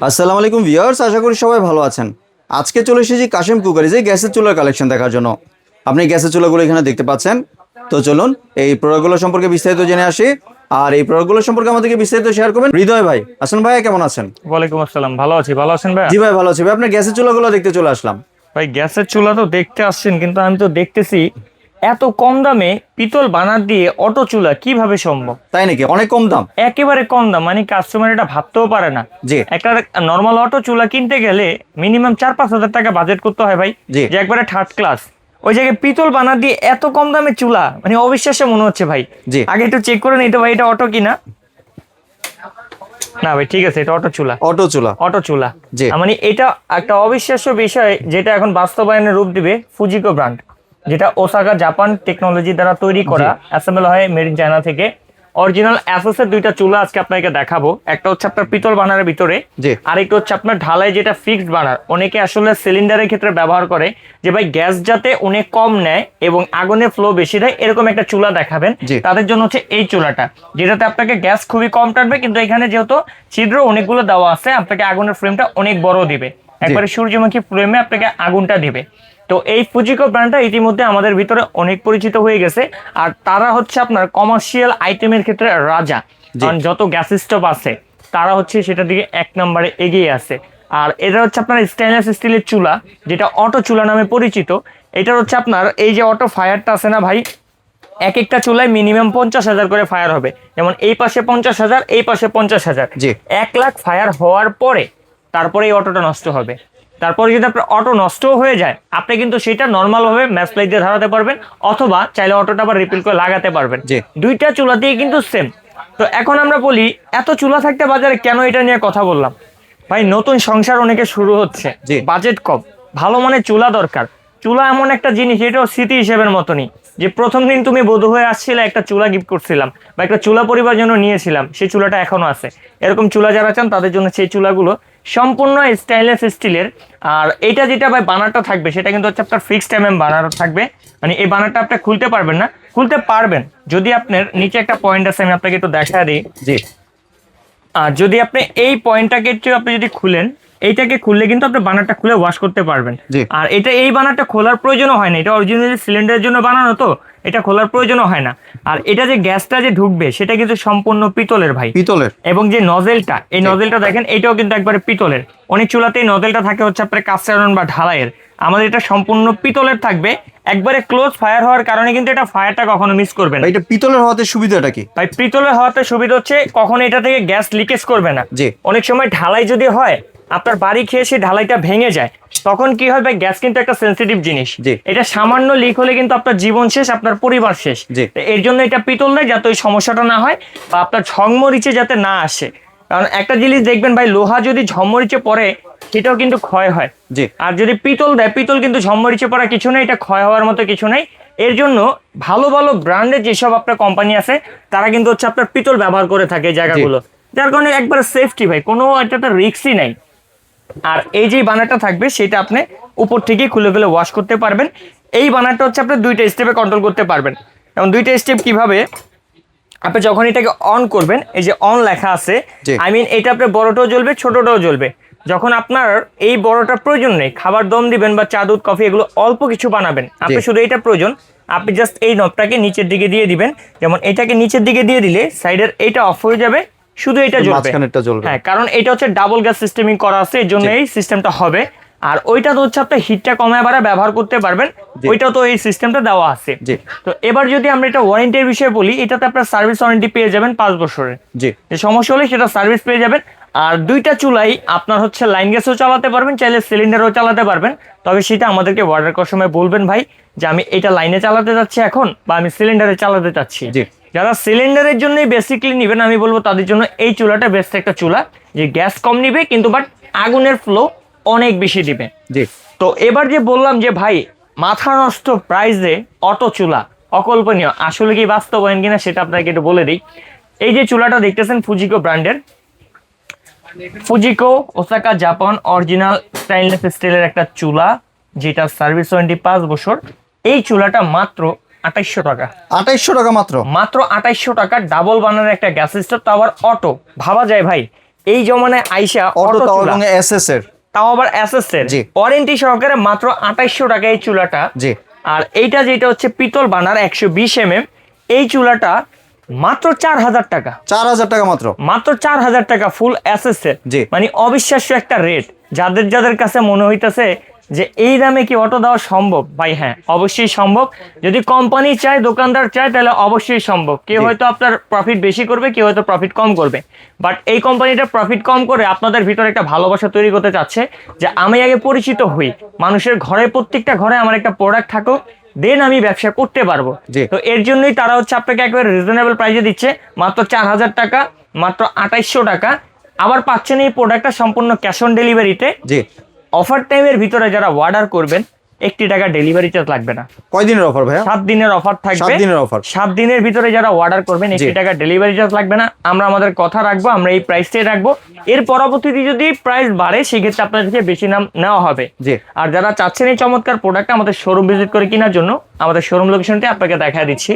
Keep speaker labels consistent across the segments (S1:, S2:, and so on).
S1: আসসালামু আলাইকুম ভিউয়ার্স, আশা করি সবাই ভালো আছেন। আজকে চলে এসেছি কাশেম কুকারিজে গ্যাসের চুলার কালেকশন দেখার জন্য। আপনি গ্যাসের চুলাগুলো এখানে দেখতে পাচ্ছেন। তো চলুন এই প্রোডাক্টগুলো সম্পর্কে বিস্তারিত জেনে আসি। আর এই প্রোডাক্টগুলো সম্পর্কে আমাদেরকে বিস্তারিত শেয়ার করবেন হৃদয় ভাই। আসেন ভাই, কেমন আছেন?
S2: ওয়ালাইকুম আসসালাম, ভালো আছি। ভালো আছেন ভাই?
S1: জি ভাই, ভালো আছি ভাই। আপনার গ্যাসের চুলাগুলো দেখতে চলে আসলাম।
S2: ভাই গ্যাসের চুলা তো দেখতে আসছেন, কিন্তু আমি তো দেখতেছি এত কম দামে পিতল বানার দিয়ে অটো চুলা কিভাবে সম্ভব?
S1: তাই নাকি? অনেক কম দাম?
S2: একেবারে কম দাম, মানে কাস্টমার এটা ভাবতেও পারে না।
S1: জি।
S2: একটা নর্মাল অটো চুলা কিনতে গেলে মিনিমাম 4-5 হাজার টাকা বাজেট করতে হয় ভাই,
S1: জি।
S2: যে একবারে থার্ড ক্লাস। ওই জায়গায় পিতল বানার দিয়ে এত কম দামে চুলা, মানে অবিশ্বাস্য মনে হচ্ছে ভাই।
S1: জি।
S2: আগে একটু চেক করে নিতে ভাই, এটা অটো কিনা। না ভাই ঠিক আছে, এটা অটো চুলা।
S1: অটো চুলা?
S2: অটো চুলা।
S1: জি।
S2: মানে এটা একটা অবিশ্বাস্য বিষয়, যেটা এখন বাস্তবায়নের রূপ দিবে ফুজিকো ব্র্যান্ড, যেটা ওসাকা জাপান টেকনোলজি দ্বারা তৈরি করা, অ্যাসেম্বল হয় মেড ইন চায়না থেকে। অরিজিনাল অ্যাসোসের দুইটা চুলা আজকে আপনাকে দেখাবো। একটা হচ্ছে আপনার পিতল বানারের ভিতরে, আর একটা হচ্ছে আপনার ঢালাই, যেটা ফিক্সড বানার। অনেকে আসলে সিলিন্ডারের ক্ষেত্রে ব্যবহার করে যে ভাই গ্যাস যাতে অনেক কম নেয় এবং আগুনের ফ্লো বেশি দেয়, এরকম একটা চুলা দেখাবেন। তাদের জন্য হচ্ছে এই চুলাটা, যেটাতে আপনাকে গ্যাস খুবই কম টানবে, কিন্তু এখানে যেহেতু ছিদ্র অনেকগুলো দেওয়া আছে, আপনাকে আগুনের ফ্লেমটা অনেক বড় দিবে, একবারে সূর্যমুখী ফ্লেমে আপনাকে আগুনটা দিবে। তো এই ফুজিকো ব্র্যান্ডটা ইতিমধ্যে আমাদের ভিতরে অনেক পরিচিত হয়ে গেছে, আর তারা হচ্ছে আপনার কমার্শিয়াল আইটেমের ক্ষেত্রে রাজা। কারণ যত গ্যাস স্টোভ আছে তারা হচ্ছে সেটার দিকে 1 নম্বরে এগিয়ে আছে। আর এটা হচ্ছে আপনার স্টেনলেস স্টিলের চুলা, যেটা অটো চুলা নামে পরিচিত। এটা হচ্ছে আপনার এই যে অটো ফায়ারটা আছে না ভাই, এক একটা চুলায় মিনিমাম 50,000 করে ফায়ার হবে। যেমন এই পাশে 50,000, এই পাশে 50,000, 1 লাখ ফায়ার হওয়ার পরে তারপরে এই অটোটা নষ্ট হবে। তারপরে যদি আপনার অটো নষ্টও হয়ে যায়, আপনি কিন্তু সেটা নর্মাল ভাবে ম্যাচ লাইট দিয়ে ধরাতে পারবেন, অথবা চাইলে অটোটা আবার রিপিল করে লাগাতে পারবেন। দুইটা চুলাতেই কিন্তু সেম। তো এখন আমরা বলি, এত চুলা থাকতে বাজারে কেন এটা নিয়ে কথা বললাম? ভাই নতুন সংসার অনেকে শুরু হচ্ছে, বাজেট কম, ভালো মানের চুলা দরকার। চুলা এমন একটা জিনিস, এটাও স্মৃতি হিসেবের মতনই, যে প্রথম দিন তুমি বধূ হয়ে আসছিলে, একটা চুলা গিফট করছিলাম বা একটা চুলা পরিবার জন্য নিয়েছিলাম, সেই চুলাটা এখনো আছে। এরকম চুলা যারা চান তাদের জন্য সেই চুলাগুলো সম্পূর্ণ স্টেইনলেস স্টিলের। আর এটা যেটা ভাই বানারটা থাকবে, সেটা কিন্তু হচ্ছে আপনার ফিক্সড বানার থাকবে। মানে এই বানারটা আপনি খুলতে পারবেন না, খুলতে পারবেন যদি আপনার নিচে একটা পয়েন্ট আছে, আমি আপনাকে একটু দেখা দিই। আর যদি আপনি এই পয়েন্টটাকে আপনি যদি খুলেন, এইটাকে খুললে কিন্তু আপনি বানারটা খুলে ওয়াশ করতে পারবেন। আর এটা এই বানারটা খোলার প্রয়োজনও হয় না, এটা অরিজিনালি সিলিন্ডারের জন্য বানানো, তো এটা খোলার প্রয়োজনও হয় না। আর এটা যে গ্যাসটা যে ঢুকবে, সেটা কিন্তু সম্পূর্ণ পিতলের ভাই, পিতলের। এবং যে নজেলটা, এই নজেলটা দেখেন, এটাও কিন্তু একবারে পিতলের। অনেক চুলাতেই নজেলটা থাকে হচ্ছে আপনার কাস্ট আয়রন বা ঢালাইয়ের, আমাদের এটা সম্পূর্ণ পিতলের থাকবে। একবারে ক্লোজ ফায়ার হওয়ার কারণে কিন্তু এটা ফায়ারটা কখনো মিস করবে না। এটা পিতলের হওয়াতে সুবিধাটা কি ভাই? পিতলের হওয়াতে সুবিধা হচ্ছে কখনো এটা থেকে গ্যাস লিকেজ করবে না। অনেক সময় ঢালাই যদি হয়, আপনার বাড়ি খেয়ে সে ঢালাইটা ভেঙে যায়, তখন কি হয় ভাই, গ্যাস কিন্তু একটা সেন্সিটিভ জিনিস, এটা সামান্য লিক হলে কিন্তু আপনার জীবন শেষ, আপনার পরিবার শেষ। এর জন্য এটা পিতল দেয়, যাতে ওই সমস্যাটা না হয় বা আপনার ঝংমরিচে যাতে না আসে। কারণ একটা জিনিস দেখবেন ভাই, লোহা যদি ঝমমরিচে পড়ে সেটাও কিন্তু ক্ষয় হয়। আর যদি পিতল দেয়, পিতল কিন্তু ঝমমরিচে পড়া কিছু নেই, এটা ক্ষয় হওয়ার মতো কিছু নেই। এর জন্য ভালো ভালো ব্র্যান্ডের যেসব আপনার কোম্পানি আছে, তারা কিন্তু হচ্ছে আপনার পিতল ব্যবহার করে থাকে এই জায়গাগুলো, যার কারণে একবার সেফটি ভাই, কোনো একটা রিস্কই নাই। আর এই যে বানারটা থাকবে, সেটা আপনি উপর থেকে খুলে খুলে ওয়াশ করতে পারবেন। এই বানারটা হচ্ছে আপনি দুইটা স্টেপে কন্ট্রোল করতে পারবেন। এবং দুইটা স্টেপ কিভাবে, আপনি যখন এটাকে অন করবেন, এই যে অন লেখা আছে, আই মিন এটা আপনার বড়টাও জ্বলবে, ছোটটাও জ্বলবে। যখন আপনার এই বড়টা প্রয়োজন নেই, খাবার দম দিবেন বা চা দুধ কফি এগুলো অল্প কিছু বানাবেন, আপনি শুধু এটা প্রয়োজন, আপনি জাস্ট এই নবটাকে নিচের দিকে দিয়ে দিবেন। যেমন এটাকে নিচের দিকে দিয়ে দিলে সাইডের এইটা অফ হয়ে যাবে, শুধু এটা জ্বলবে। হ্যাঁ, কারণ এটা হচ্ছে ডাবল গ্যাস সিস্টেমিং করা আছে, এর জন্য এই সিস্টেমটা হবে। আর ওইটা তো হচ্ছে আপনি হিটটা কমায় বাড়া ব্যবহার করতে পারবেন, ওইটা তো এই সিস্টেমটা দেওয়া আছে। তো এবার যদি আমরা এটা ওয়ারেন্টির বিষয়ে বলি, এটাতে আপনার সার্ভিস ওয়ারেন্টি পেয়ে যাবেন 5 বছরের। যে সমস্যা হলে সেটা সার্ভিস পেয়ে যাবেন। আর দুইটা চুলাই আপনার হচ্ছে লাইন গ্যাসও চালাতে পারবেন, চাইলে সিলিন্ডারও চালাতে পারবেন। তবে সেটা আমাদেরকে অর্ডার করার সময় বলবেন ভাই, যে আমি এটা লাইনে চালাতে যাচ্ছি এখন, বা আমি সিলিন্ডারে চালাতে চাচ্ছি। যারা সিলিন্ডারের জন্যই বেসিক্যালি নেবেন, আমি বলবো তাদের জন্য এই চুলাটা বেস্ট একটা চুলা, যে গ্যাস কম নিবে কিন্তু বাট আগুনের ফ্লো অনেক বেশি দিবে। তো এবার যে বললাম যে ভাই মাথা নষ্ট প্রাইসে অটো চুলা, অকল্পনীয়, আসলে কি বাস্তবায়ন কিনা সেটা আপনাকে একটু বলে দিই। এই যে চুলাটা দেখতেছেন ফুজিকো ব্র্যান্ডের, ফুজিকো ওসাকা জাপান অরিজিনাল স্টেইনলেস স্টিলের একটা চুলা, যেটা সার্ভিস ওয়ারেন্টি 5 বছর। এই চুলাটা মাত্র 2800 টাকা। 2800 টাকা মাত্র? মাত্র 2800 টাকা। ডাবল বার্নারের একটা গ্যাস স্টোভ, তো আবার অটো। ভাবা যায় ভাই, এই জমানায় আইসা
S1: অটো তাও
S2: চুলা,
S1: এবং এসএস এর,
S2: তাও আবার এসএস এর
S1: জি।
S2: ওয়ারেন্টি সহকারে মাত্র 2800 টাকা এই চুলাটা।
S1: জি।
S2: আর এইটা যেটা হচ্ছে পিতল বানার 120 এই চুলাটা মাত্র 4000 টাকা,
S1: 4000 টাকা মাত্র।
S2: মাত্র 4000 টাকা ফুল এসএস এর।
S1: জি।
S2: মানে অবিশ্বাস্য একটা রেট। যাদের যাদের কাছে মনে হইতাছে যে এই দামে কি অটো দেওয়া সম্ভব, ভাই হ্যাঁ অবশ্যই সম্ভব। যদি কোম্পানি চায়, দোকানদার চায়, তাহলে অবশ্যই সম্ভব। কেউ
S1: জি।
S2: হয়তো আপনার প্রফিট বেশি করবে, কেউ হয়তো প্রফিট কম করবে, বাট এই কোম্পানিটা প্রফিট কম করে আপনাদের ভিতরে একটা ভালোবাসা তৈরি করতে চাচ্ছে যে আমি আগে পরিচিত হই, মানুষের ঘরে, প্রত্যেকটা ঘরে আমার একটা প্রোডাক্ট থাকুক, দেন আমি ব্যবসা করতে পারবো।
S1: জি।
S2: তো এর জন্যই তারা হচ্ছে আপনাকে একেবারে রিজনেবল প্রাইসে দিচ্ছে, মাত্র 4000 টাকা, মাত্র 2800 টাকা। আবার পাচ্ছেন এই প্রোডাক্টটা সম্পূর্ণ ক্যাশ অন ডেলিভারিতে।
S1: জি।
S2: অফার টাইমের ভিতরে যারা অর্ডার করবেন 1 টাকা ডেলিভারি চার্জ লাগবে না।
S1: কয় দিনের অফার ভাইয়া?
S2: 7 দিনের অফার থাকবে।
S1: 7 দিনের অফার।
S2: 7 দিনের ভিতরে যারা অর্ডার করবেন 1
S1: জি।
S2: টাকা ডেলিভারি চার্জ লাগবে না। আমরা আমাদের কথা রাখবো, আমরা এই প্রাইসটাই রাখবো। এর পরবর্তীতে যদি প্রাইস বাড়ে সেক্ষেত্রে আপনাদেরকে বেশি নাম নেওয়া হবে।
S1: জি।
S2: আর যারা চাচ্ছেন এই চমৎকার প্রোডাক্টটা আমাদের শোরুম ভিজিট করে কেনার জন্য, আমাদের শোরুম লোকেশনটি আপনাকে দেখা দিচ্ছি।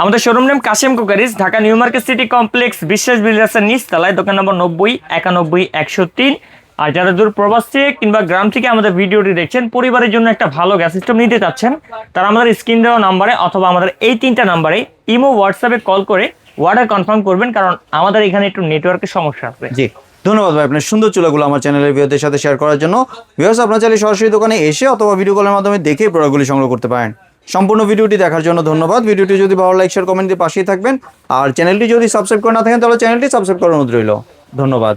S2: আমাদের showroom name Kashem cookeries, Dhaka new market city complex, বিশ্বাস বিল্ডার্সের নিচতলায়, দোকান নম্বর 90 91 103। আর যারা দূর প্রবাস থেকে কিংবা গ্রাম থেকে আমাদের ভিডিওটি দেখছেন, পরিবারের জন্য একটা ভালো গ্যাস সিস্টেম নিতে চাচ্ছেন, তারা আমাদের স্ক্রিন দেওয়া নাম্বারে অথবা আমাদের এই 3টা নাম্বারে ইমো, হোয়াটসঅ্যাপে কল করে অর্ডার কনফার্ম করবেন, কারণ আমাদের এখানে একটু নেটওয়ার্কের সমস্যা আছে।
S1: জি, ধন্যবাদ ভাই আপনার সুন্দর চুলাগুলো আমার চ্যানেলের ভিউয়ারদের সাথে শেয়ার করার জন্য। ভিউয়ার্স, আপনারা চাইলে সরাসরি দোকানে এসে অথবা ভিডিও কলের মাধ্যমে দেখে প্রোডাক্টগুলি সংগ্রহ করতে পারেন। সম্পূর্ণ ভিডিওটি দেখার জন্য ধন্যবাদ। ভিডিওটি যদি ভালো লাইক, শেয়ার, কমেন্ট দিয়ে পাশেই থাকবেন। আর চ্যানেলটি যদি সাবস্ক্রাইব করে না থাকেন তাহলে চ্যানেলটি সাবস্ক্রাইব করার অনুরোধ রইল। ধন্যবাদ।